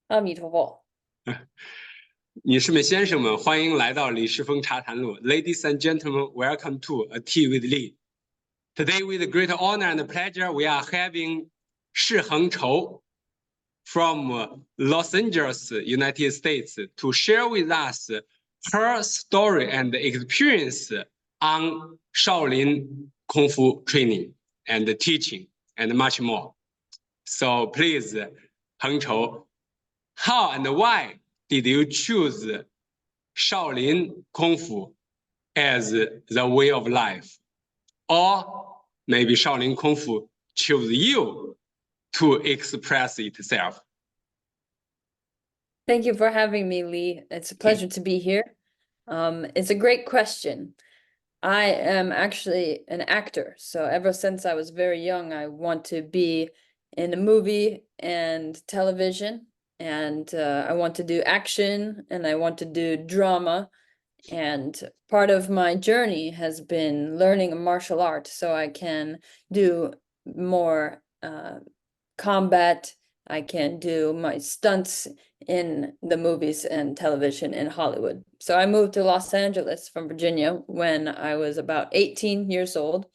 阿弥陀佛。女士们、先生们，欢迎来到李世锋茶谈录。Ladies and gentlemen, welcome to A Tea with Li. Today, with great honor and pleasure, we are having Shi Heng Chou from Los Angeles, United States, to share with us her story and experience on Shaolin Kungfu training and teaching and much more. So please, Heng Chou, how and why did you choose Shaolin Kungfu as the way of life? Or maybe Shaolin Kungfu chose you to express itself? Thank you for having me, Lee. It's a pleasure to be here. It's a great question. I am actually an actor, so ever since I was very young, I want to be in a movie and television, and I want to do action, and I want to do drama. And part of my journey has been learning a martial art so I can do more combat. I can do my stunts in the movies and television in Hollywood. So I moved to Los Angeles from Virginia when I was about 18 years old.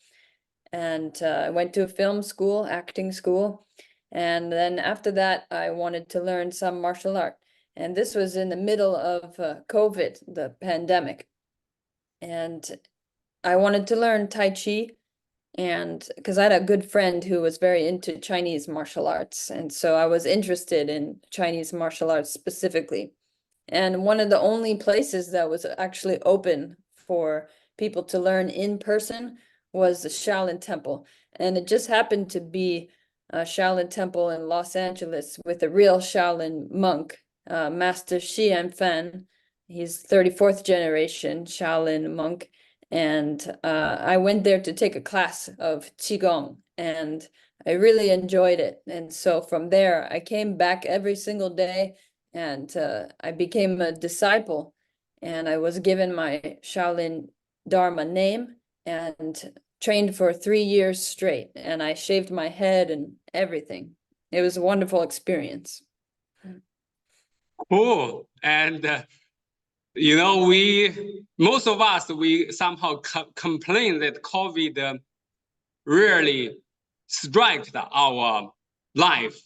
And I went to film school, acting school. And then after that, I wanted to learn some martial art. And this was in the middle of COVID, the pandemic. And I wanted to learn Tai Chi, and because I had a good friend who was very into Chinese martial arts. And so I was interested in Chinese martial arts specifically. And one of the only places that was actually open for people to learn in person was the Shaolin Temple. And it just happened to be a Shaolin Temple in Los Angeles with a real Shaolin monk, Master Shi Heng Chou. He's 34th generation Shaolin monk. And I went there to take a class of Qigong, and I really enjoyed it. And so from there, I came back every single day, and I became a disciple, and I was given my Shaolin Dharma name and trained for 3 years straight. And I shaved my head and everything. It was a wonderful experience. Cool. And most of us, we somehow complain that COVID really struck our life.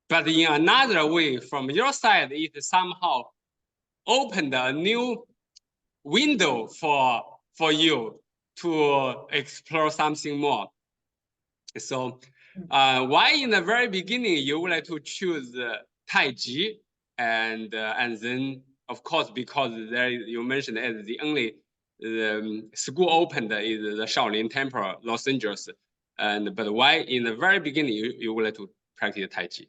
But in another way, from your side, it somehow opened a new window for you to explore something more. So why in the very beginning you would like to choose Tai Chi, and then of course, because there you mentioned as the only school opened is the Shaolin Temple, Los Angeles. But why in the very beginning you would like to practice Tai Chi?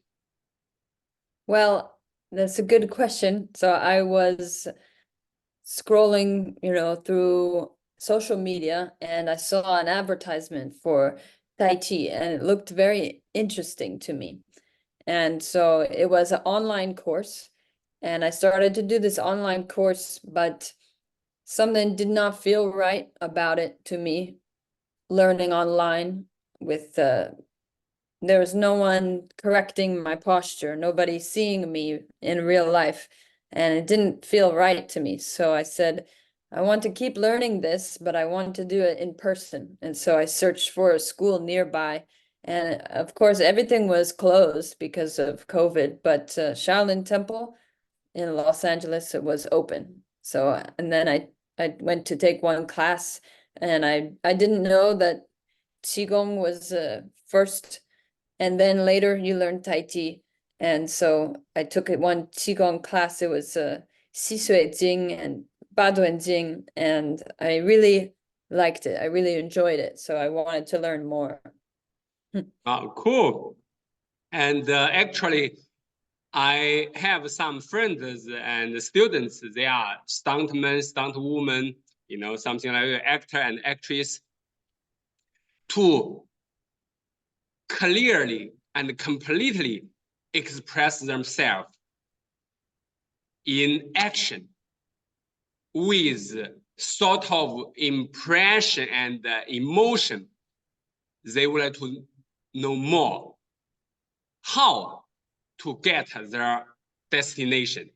Well, that's a good question. So I was scrolling, through social media, and I saw an advertisement for Tai Chi, and it looked very interesting to me. And so it was an online course. And I started to do this online course, but something did not feel right about it to me. Learning online with there was no one correcting my posture, nobody seeing me in real life, and it didn't feel right to me. So I said, I want to keep learning this, but I want to do it in person. And so I searched for a school nearby. And of course, everything was closed because of COVID, but Shaolin Temple in Los Angeles, it was open. So, and then I went to take one class, and I didn't know that Qigong was first, and then later you learn Tai Chi. And so I took one Qigong class. It was Xi Sui Jing and Ba Duan Jing, and I really liked it. I really enjoyed it. So I wanted to learn more. Cool. And actually, I have some friends and students. They are stuntmen, stuntwomen, something like actor and actress. To clearly and completely express themselves in action with sort of impression and emotion, they would like to know more how to get their destination.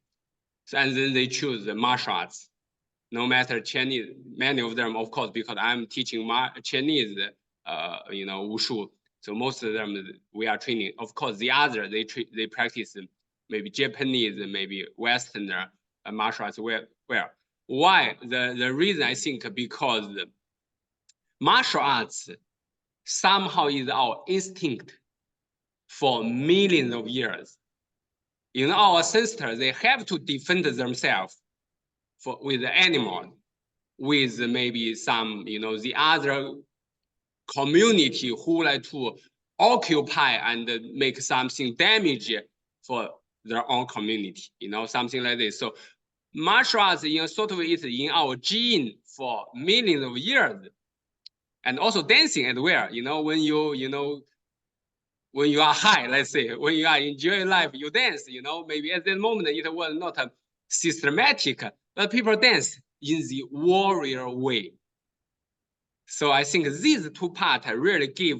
So, and then they choose the martial arts. No matter Chinese, many of them, of course, because I'm teaching Chinese, wushu. So most of them we are training. Of course, the other they practice maybe Japanese, maybe Western martial arts. Where? Why? The reason I think because martial arts somehow is our instinct for millions of years. Our ancestors, they have to defend themselves with the animal, with maybe some, the other community who like to occupy and make something damage for their own community, something like this. So martial arts sort of is in our gene for millions of years. And also dancing as well, when when you are high, let's say, when you are enjoying life, you dance, maybe at that moment it was not systematic, but people dance in the warrior way. So I think these two parts really give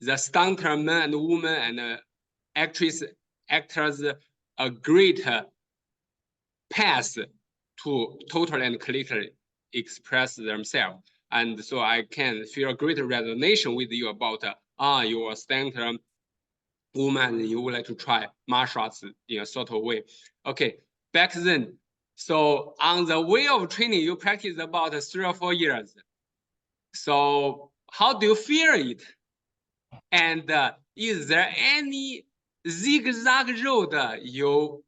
the stunter men and women and actors a great path to totally and completely express themselves. And so I can feel a great resonance with you about you're a stunter woman, and you would like to try martial arts in a sort of way. Okay, back then, so on the way of training, you practiced about 3 or 4 years. So how do you feel it? And is there any zigzag road you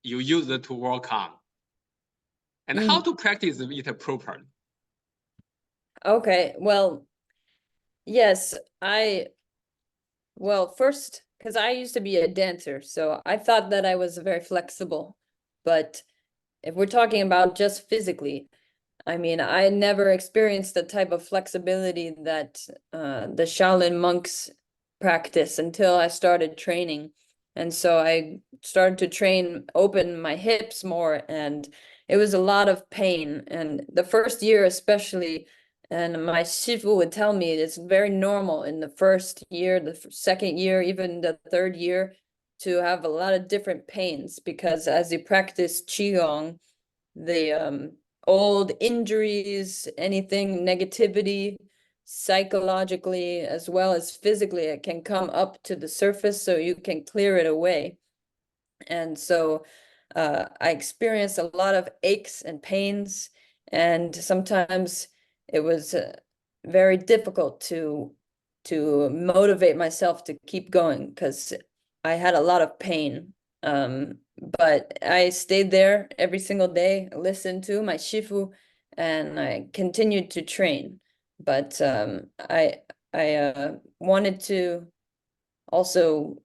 use to work on? And how to practice it properly? Okay, well, yes, well, first, because I used to be a dancer, so I thought that I was very flexible. But if we're talking about just physically, I mean, I never experienced the type of flexibility that the Shaolin monks practice until I started training. And so I started to open my hips more, and it was a lot of pain. And the first year especially, and my shifu would tell me it's very normal in the first year, the second year, even the third year, to have a lot of different pains, because as you practice qigong, the old injuries, anything negativity, psychologically as well as physically, it can come up to the surface, so you can clear it away. And so I experienced a lot of aches and pains, and sometimes it was very difficult to motivate myself to keep going because I had a lot of pain. But I stayed there every single day, listened to my shifu, and I continued to train. But I wanted to also,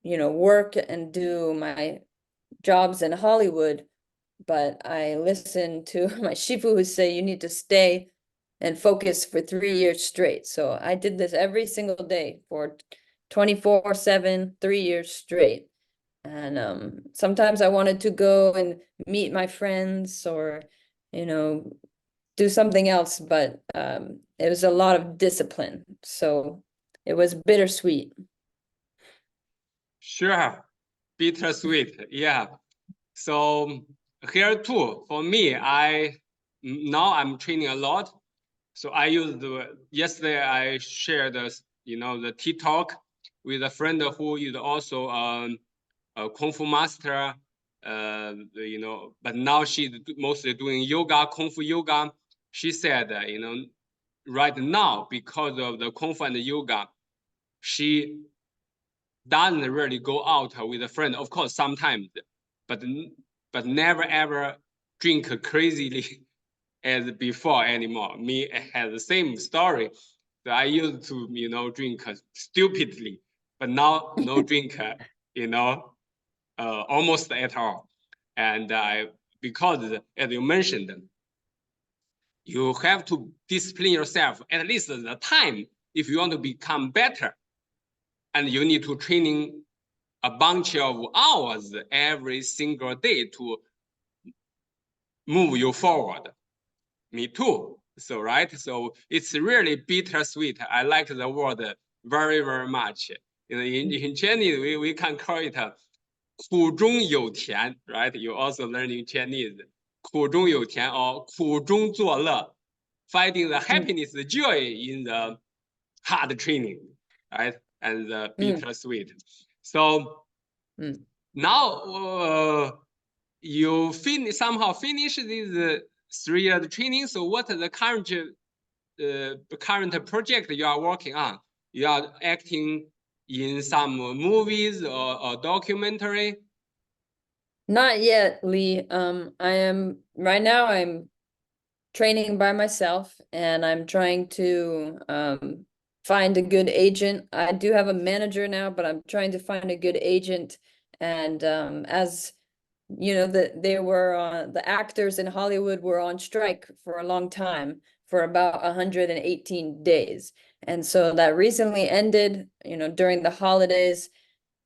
work and do my jobs in Hollywood, but I listened to my shifu who say you need to stay and focus for 3 years straight. So I did this every single day for 24/7, 3 years straight. And sometimes I wanted to go and meet my friends or, do something else, but it was a lot of discipline. So it was bittersweet. Sure, bittersweet, yeah. So here too, for me, now I'm training a lot. So I used yesterday I shared the TikTok with a friend who is also a Kung Fu master, but now she's mostly doing yoga, Kung Fu yoga. She said, right now, because of the Kung Fu and the yoga, she doesn't really go out with a friend, of course, sometimes, but never ever drink crazily as before anymore. Me has the same story. So I used to, drink stupidly, but now no drink, almost at all. And because, as you mentioned, you have to discipline yourself at least the time if you want to become better. And you need to training a bunch of hours every single day to move you forward. Me too. So, right? So it's really bittersweet. I like the word very, very much. In Chinese, we can call it 苦中有甜, right? You also learning Chinese. 苦中有甜 or 苦中作乐, finding the happiness, the joy in the hard training, right? And the bittersweet. So now you somehow finish this 3 years training. So what is the current project you are working on? You are acting in some movies or documentary? Not yet, Lee. Right now I'm training by myself, and I'm trying to find a good agent. I do have a manager now, but I'm trying to find a good agent. And as you know, the actors in Hollywood were on strike for a long time, for about 118 days. And so that recently ended, during the holidays.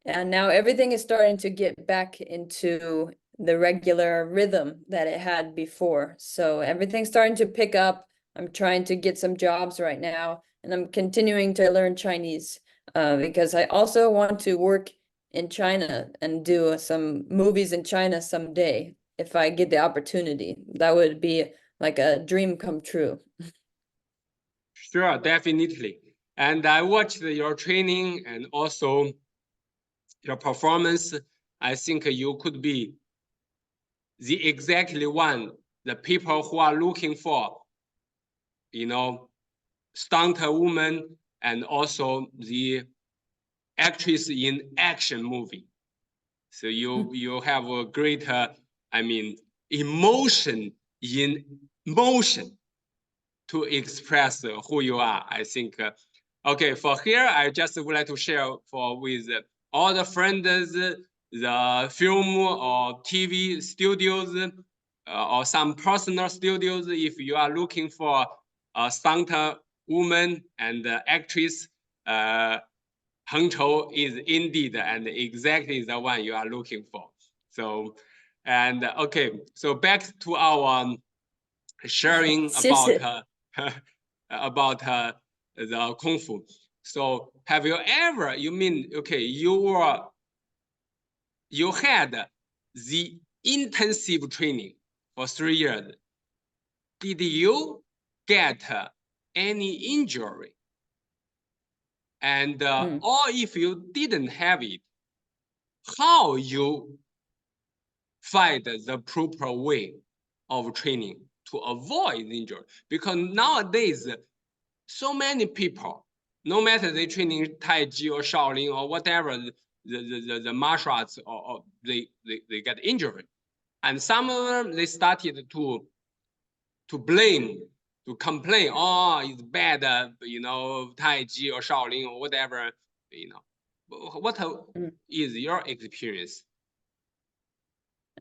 And now everything is starting to get back into the regular rhythm that it had before. So everything's starting to pick up. I'm trying to get some jobs right now, and I'm continuing to learn Chinese because I also want to work in China and do some movies in China someday if I get the opportunity. That would be like a dream come true. Sure, definitely. And I watched your training and also your performance. I think you could be the exactly one, the people who are looking for, stunt woman and also the actress in action movie. So you have a great, emotion in motion to express who you are. I think, okay, for here, I just would like to share with all the friends, the film or TV studios or some personal studios. If you are looking for a stunt woman and actress, Heng Chou is indeed and exactly the one you are looking for. So, and okay, so back to our sharing about the Kung Fu. So have you ever, you had the intensive training for 3 years. Did you get any injury? And or if you didn't have it, how you find the proper way of training to avoid injury? Because nowadays, so many people, no matter they training Tai Chi or Shaolin or whatever, the martial arts, or they get injured. And some of them, they started to blame, to complain, oh, it's bad, Tai Chi or Shaolin or whatever, What is your experience?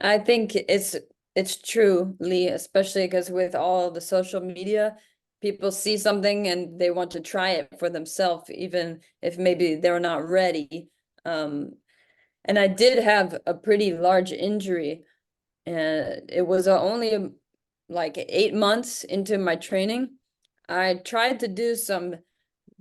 I think it's true, Lee, especially because with all the social media, people see something and they want to try it for themselves, even if maybe they're not ready. And I did have a pretty large injury, and it was only like 8 months into my training. I tried to do some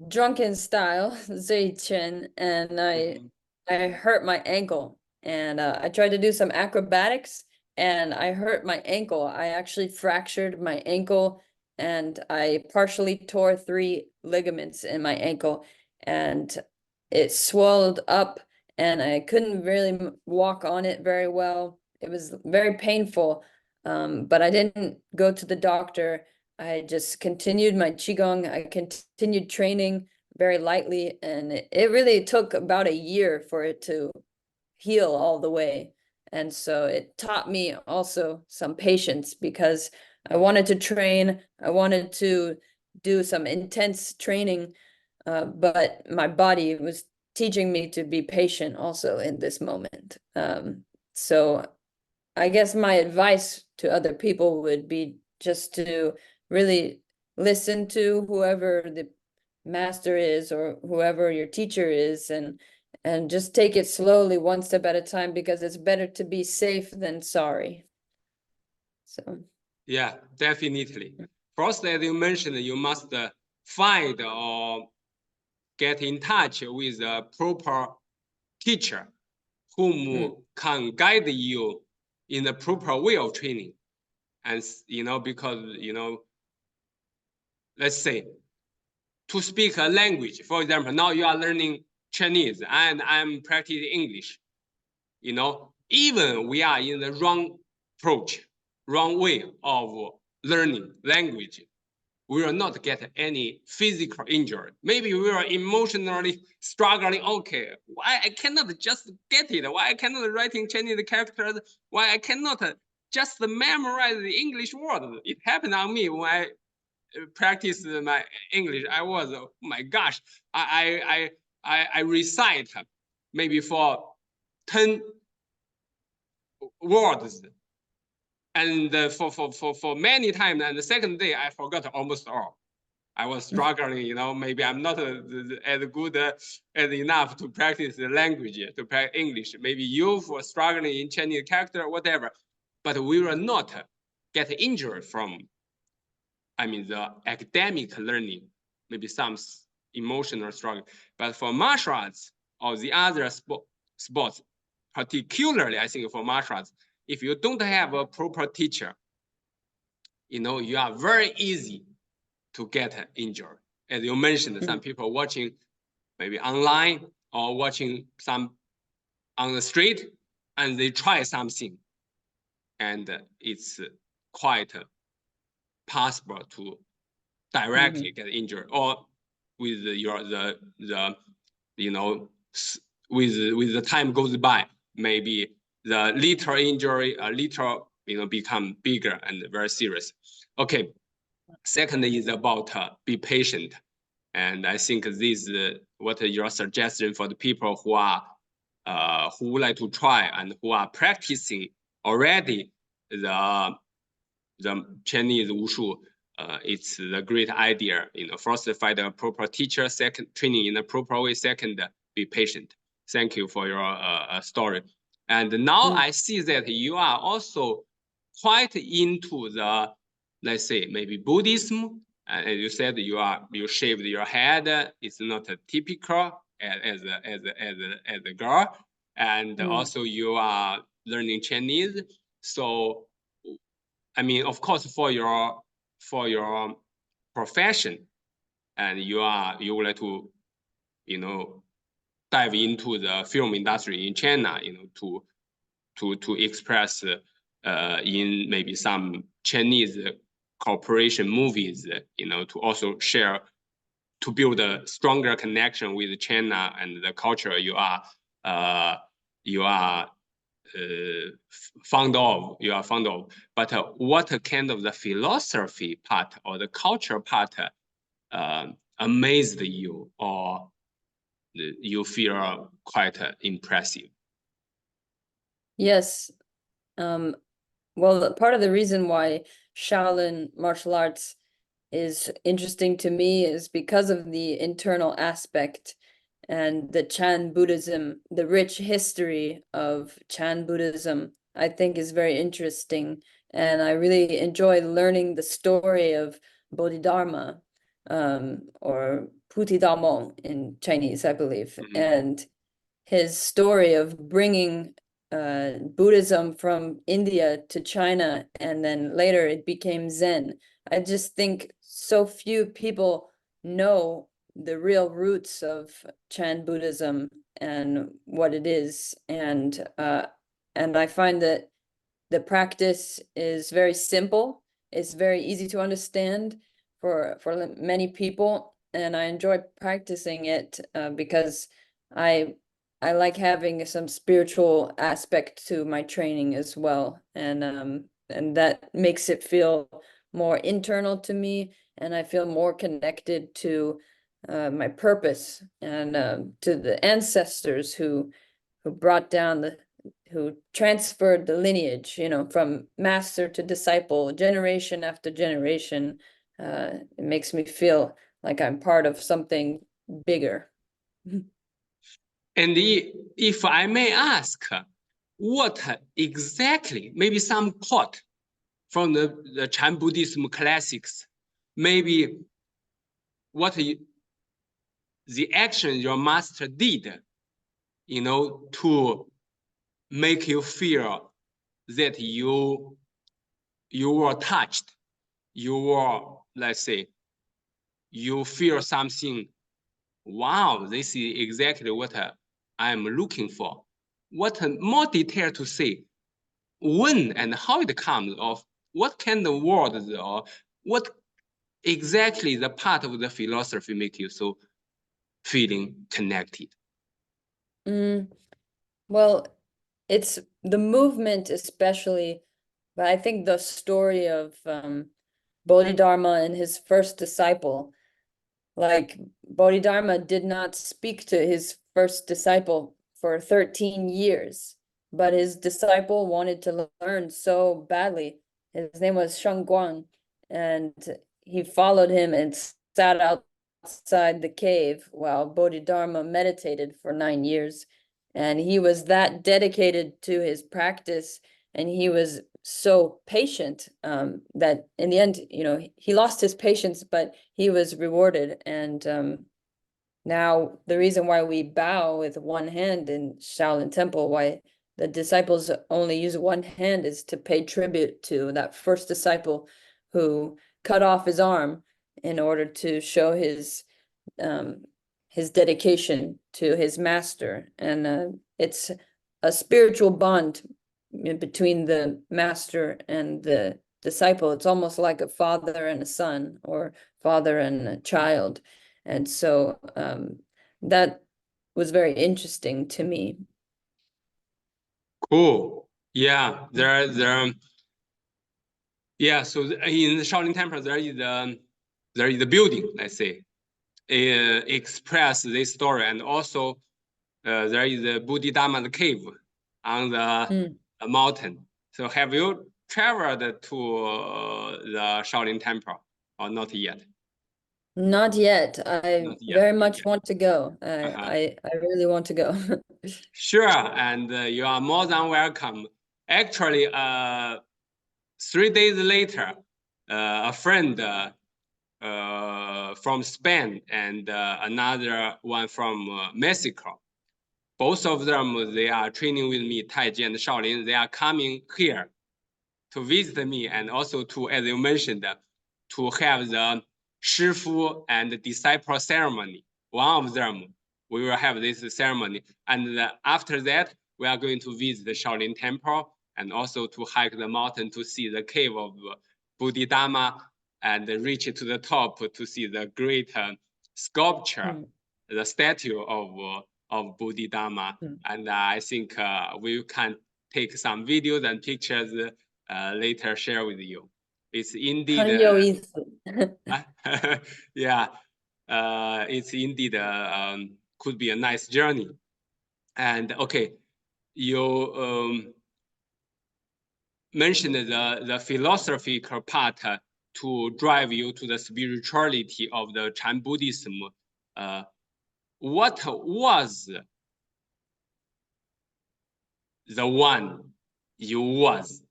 drunken style, zui chen, and I hurt my ankle. And I tried to do some acrobatics, and I hurt my ankle. I actually fractured my ankle, and I partially tore 3 ligaments in my ankle, and it swelled up, and I couldn't really walk on it very well. It was very painful, but I didn't go to the doctor. I just continued my Qigong. I continued training very lightly, and it really took about a year for it to heal all the way. And so it taught me also some patience, because I wanted to train, I wanted to do some intense training, but my body was teaching me to be patient also in this moment. So I guess my advice to other people would be just to really listen to whoever the master is or whoever your teacher is, and just take it slowly, one step at a time, because it's better to be safe than sorry. So yeah, definitely. First, as you mentioned, you must find or get in touch with a proper teacher whom can guide you in the proper way of training. And, because, let's say, to speak a language, for example, now you are learning Chinese and I'm practicing English, even we are in the wrong approach, wrong way of learning language, we will not get any physical injury. Maybe we are emotionally struggling. Okay, why I cannot just get it? Why I cannot writing Chinese characters? Why I cannot just memorize the English words? It happened on me when I practiced my English. I was, oh my gosh, I recite maybe for 10 words. And for many times, and the second day, I forgot almost all. I was struggling, maybe I'm not as good as enough to practice the language, to practice English. Maybe you were struggling in Chinese character, whatever. But we will not get injured from, the academic learning, maybe some emotional struggle. But for martial arts or the other sports, particularly, I think for martial arts, if you don't have a proper teacher, you are very easy to get injured. As you mentioned, some people watching maybe online or watching some on the street, and they try something, and it's quite possible to directly get injured, or with with the time goes by, maybe the little injury, become bigger and very serious. Okay, second is about be patient. And I think this is what your suggestion for the people who are who would like to try and who are practicing already the Chinese Wushu. It's a great idea. First, find a proper teacher. Second, training in a proper way. Second, be patient. Thank you for your story. And now I see that you are also quite into the, let's say, maybe Buddhism. And as you said, you shaved your head. It's not a typical as a girl. And also you are learning Chinese. So, of course, for your profession, and you would like to, dive into the film industry in China, to express in maybe some Chinese corporation movies, to also share, to build a stronger connection with China and the culture you are fond of. But what kind of the philosophy part or the culture part amazed you, or you feel quite impressive? Yes. Well, part of the reason why Shaolin martial arts is interesting to me is because of the internal aspect and the Chan Buddhism, the rich history of Chan Buddhism, I think is very interesting. And I really enjoy learning the story of Bodhidharma, or Putidamong in Chinese, I believe, and his story of bringing Buddhism from India to China, and then later it became Zen. I just think so few people know the real roots of Chan Buddhism and what it is, and I find that the practice is very simple. It's very easy to understand for many people, and I enjoy practicing it because I like having some spiritual aspect to my training as well, and that makes it feel more internal to me, and I feel more connected to my purpose and to the ancestors who brought down who transferred the lineage, from master to disciple, generation after generation. It makes me feel like I'm part of something bigger. And if I may ask, what exactly, maybe some quote from the Chan Buddhism classics, maybe what the action your master did, to make you feel that you were touched, you were, let's say, you feel something, wow, this is exactly what I'm looking for. What more detail to say, when and how it comes, of what kind of words, or what exactly the part of the philosophy make you so feeling connected? Well, it's the movement especially, but I think the story of Bodhidharma and his first disciple. Like Bodhidharma did not speak to his first disciple for 13 years, but his disciple wanted to learn so badly. His name was Shengguang, and he followed him and sat outside the cave while Bodhidharma meditated for 9 years. And he was that dedicated to his practice, and he was so patient that in the end, he lost his patience, but he was rewarded. And now the reason why we bow with one hand in Shaolin Temple, why the disciples only use one hand, is to pay tribute to that first disciple who cut off his arm in order to show his dedication to his master. And it's a spiritual bond between the master and the disciple. It's almost like a father and a son, or father and a child. And so that was very interesting to me. Cool. Yeah, yeah. So in the Shaolin Temple, there is a building, let's say, express this story, and also there is a Bodhidharma cave on the mountain. So have you traveled to the Shaolin Temple, or not yet? Not yet. I Not yet. very much want to go. Uh-huh. I really want to go. Sure, and you are more than welcome. Actually, 3 days later, a friend from Spain and another one from Mexico, both of them, they are training with me, Taiji and Shaolin. They are coming here to visit me, and also to, as you mentioned, to have the Shifu and disciple ceremony. One of them, we will have this ceremony. And after that, we are going to visit the Shaolin Temple, and also to hike the mountain to see the cave of Bodhidharma, and reach to the top to see the great sculpture, the statue of Bodhidharma. And I think we can take some videos and pictures later share with you. It's indeed 很有意思。 yeah, it's indeed could be a nice journey. And okay, you mentioned the philosophical part to drive you to the spirituality of the Chan Buddhism. What was the one you was,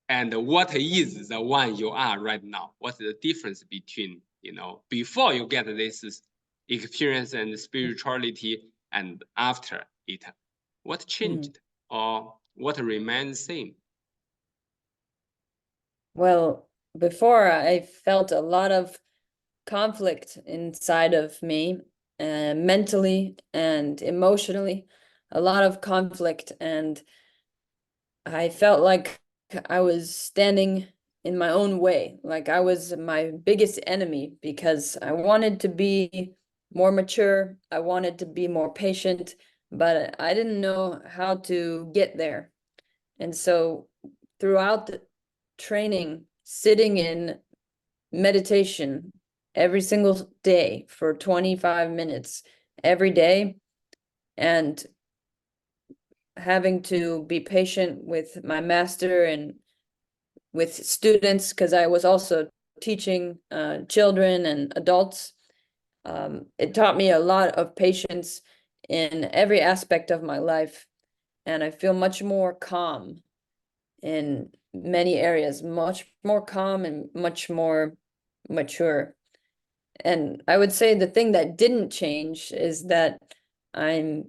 and what is the one you are right now? What's the difference between, before you get this experience and spirituality, and after it? What changed, or what remains same? Well, before I felt a lot of conflict inside of me, mentally and emotionally, a lot of conflict, and I felt like I was standing in my own way, like I was my biggest enemy, because I wanted to be more mature, I wanted to be more patient, but I didn't know how to get there. And so throughout the training, sitting in meditation every single day for 25 minutes every day, and having to be patient with my master and with students, because I was also teaching children and adults. It taught me a lot of patience in every aspect of my life, and I feel much more calm in many areas, much more calm and much more mature. And I would say the thing that didn't change is that I'm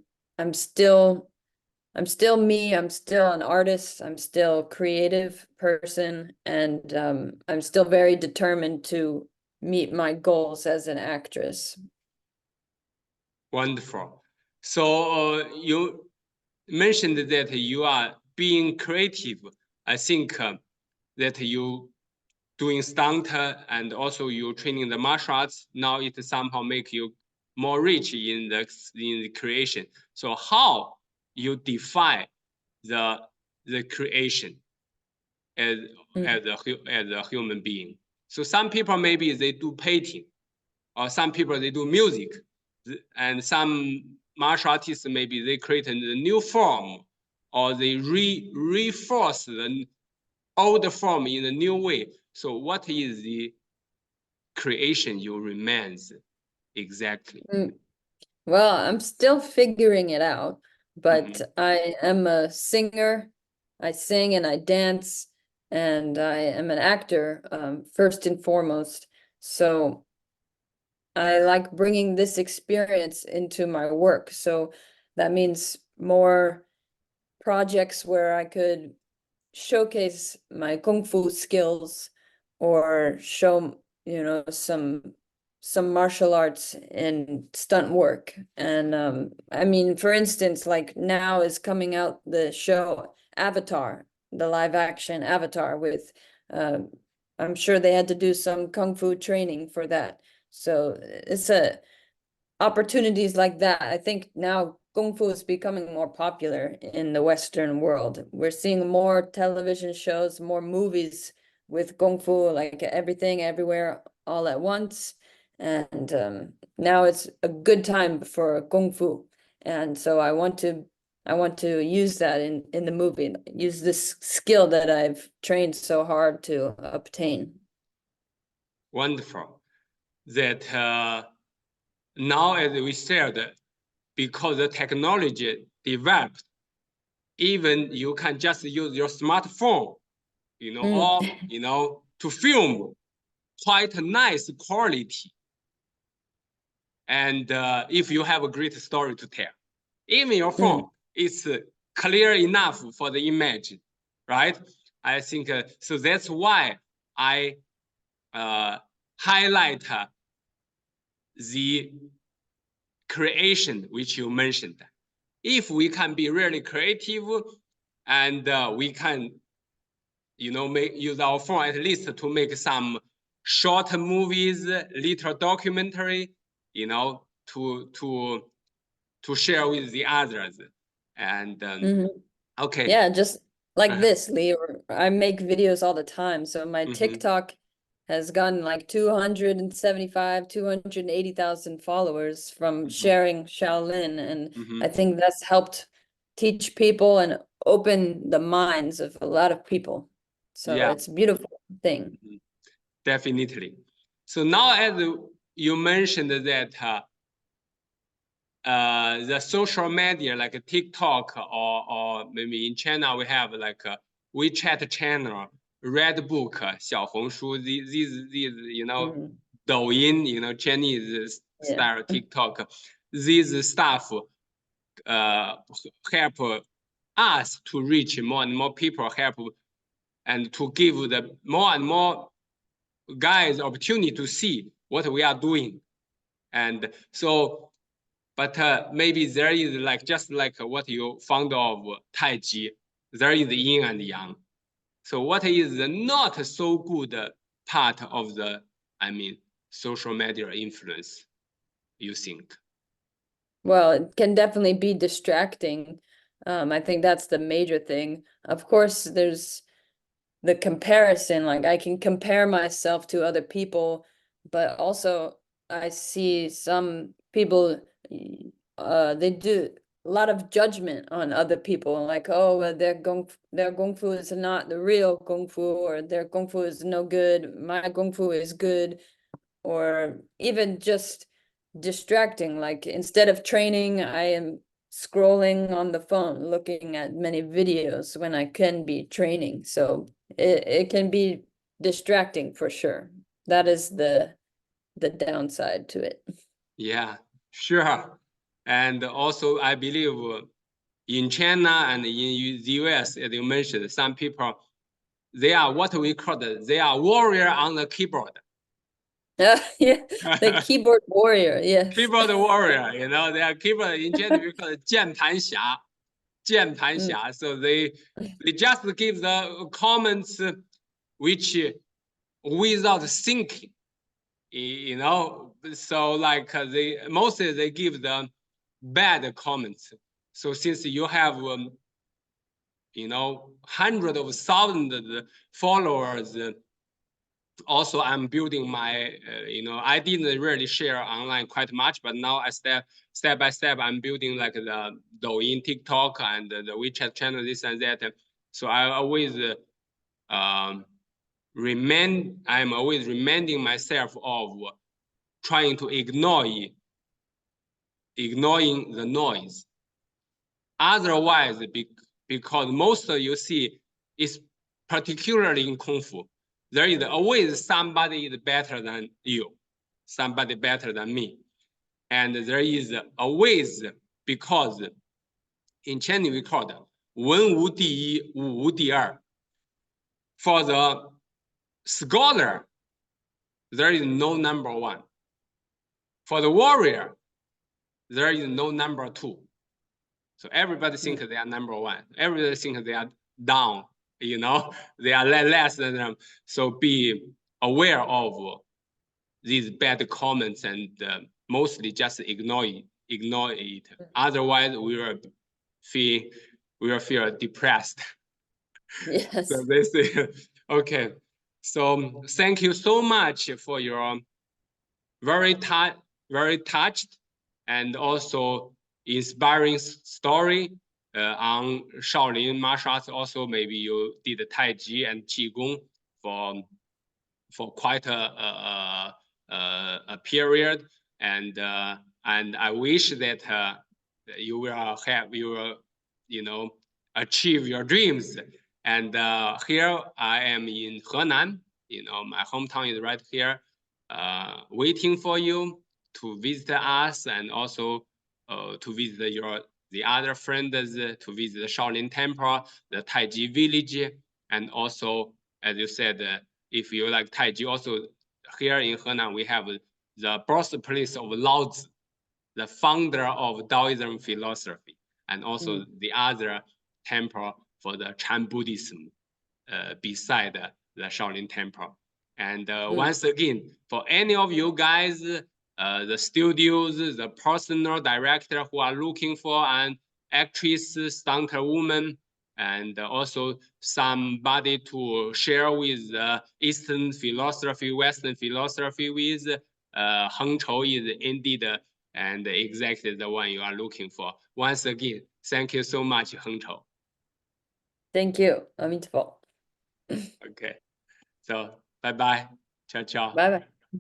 still I'm still me, I'm still an artist, I'm still a creative person, and I'm still very determined to meet my goals as an actress. Wonderful. So you mentioned that you are being creative. I think that you doing stunt and also you training the martial arts. Now it somehow make you more rich in the creation. So how you define the creation as a human being? So some people maybe they do painting, or some people they do music, and some martial artists maybe they create a new form, or they reinforce the old form in a new way. So what is the creation you remains exactly? Well, I'm still figuring it out, but I am a singer. I sing and I dance, and I am an actor, first and foremost. So I like bringing this experience into my work. So that means more projects where I could showcase my Kung Fu skills or show, some martial arts and stunt work. And I mean, for instance, like now is coming out the show Avatar, the live action Avatar with, I'm sure they had to do some Kung Fu training for that. So it's opportunities like that. I think now Kung Fu is becoming more popular in the Western world. We're seeing more television shows, more movies with Kung Fu, like Everything, Everywhere, All at Once. And now it's a good time for Kung Fu. And so I want to use that in the movie, use this skill that I've trained so hard to obtain. Wonderful. That now, as we said, because the technology developed, even you can just use your smartphone, or to film quite a nice quality. And if you have a great story to tell, even your phone is clear enough for the image, right? I think so. That's why I highlight the creation which you mentioned. If we can be really creative, and we can, use our phone at least to make some short movies, little documentary, to share with the others. And okay. Yeah, just like this, Lee. I make videos all the time. So my TikTok has gotten like 275, 280,000 followers from sharing Shaolin. And I think that's helped teach people and open the minds of a lot of people. So it's a beautiful thing. Definitely. So now, as you mentioned that the social media like TikTok or maybe in China we have like a WeChat channel, Red Book, 小红书, these Douyin, Chinese style TikTok, these stuff help us to reach more and more people, help and to give the more and more guys opportunity to see what we are doing. And so, but maybe there is like just like what you found of Tai Chi, there is yin and yang. So what is the not so good part of the, social media influence, you think? Well, it can definitely be distracting. I think that's the major thing. Of course, there's the comparison, like I can compare myself to other people, but also I see some people, they do a lot of judgment on other people, like, oh, their kung fu is not the real kung fu, or their kung fu is no good, my kung fu is good, or even just distracting, like instead of training, I am scrolling on the phone, looking at many videos when I can be training. So it can be distracting for sure. That is the downside to it. Yeah, sure. And also I believe in China and in the US, as you mentioned, some people, they are what we call they are warrior on the keyboard. Yeah, the keyboard warrior, yes. Keyboard warrior, they are keyboard in China we call it 键盘侠. So they just give the comments which without thinking, So like mostly they give the bad comments. So since you have hundreds of thousands of followers, also I'm building my I didn't really share online quite much, but now I step by step I'm building like the Douyin, TikTok, and the WeChat channel, this and that. So I always I'm always reminding myself of trying to ignoring the noise. Otherwise, because most of you see is particularly in Kung Fu, there is always somebody is better than you, somebody better than me. And there is always, because in Chinese we call it 文无第一，武无第二. For the scholar, there is no number one. For the warrior, there is no number two. So everybody thinks they are number one. Everybody thinks they are down, they are less than them. So be aware of these bad comments and mostly just ignore it. Otherwise, we will feel depressed. Yes. So they say, okay. So thank you so much for your very touched and also inspiring story on Shaolin martial arts. Also, maybe you did Tai Chi and Qigong for quite a period, and I wish that you will achieve your dreams. And here I am in Henan. My hometown is right here, waiting for you to visit us, and also to visit the other friends, to visit the Shaolin Temple, the Tai Chi village, and also, as you said, if you like Tai Chi, also here in Henan we have the birthplace of Lao Tzu, the founder of Taoism philosophy, and also the other temple for the Chan Buddhism beside the Shaolin Temple. And once again, for any of you guys, the studios, the personal director who are looking for an actress, stunt woman, and also somebody to share with Eastern philosophy, Western philosophy with, Heng Chou is indeed and exactly the one you are looking for. Once again, thank you so much, Heng Chou. Thank you. Amitabha. Okay, so bye-bye. Ciao, ciao. Bye-bye.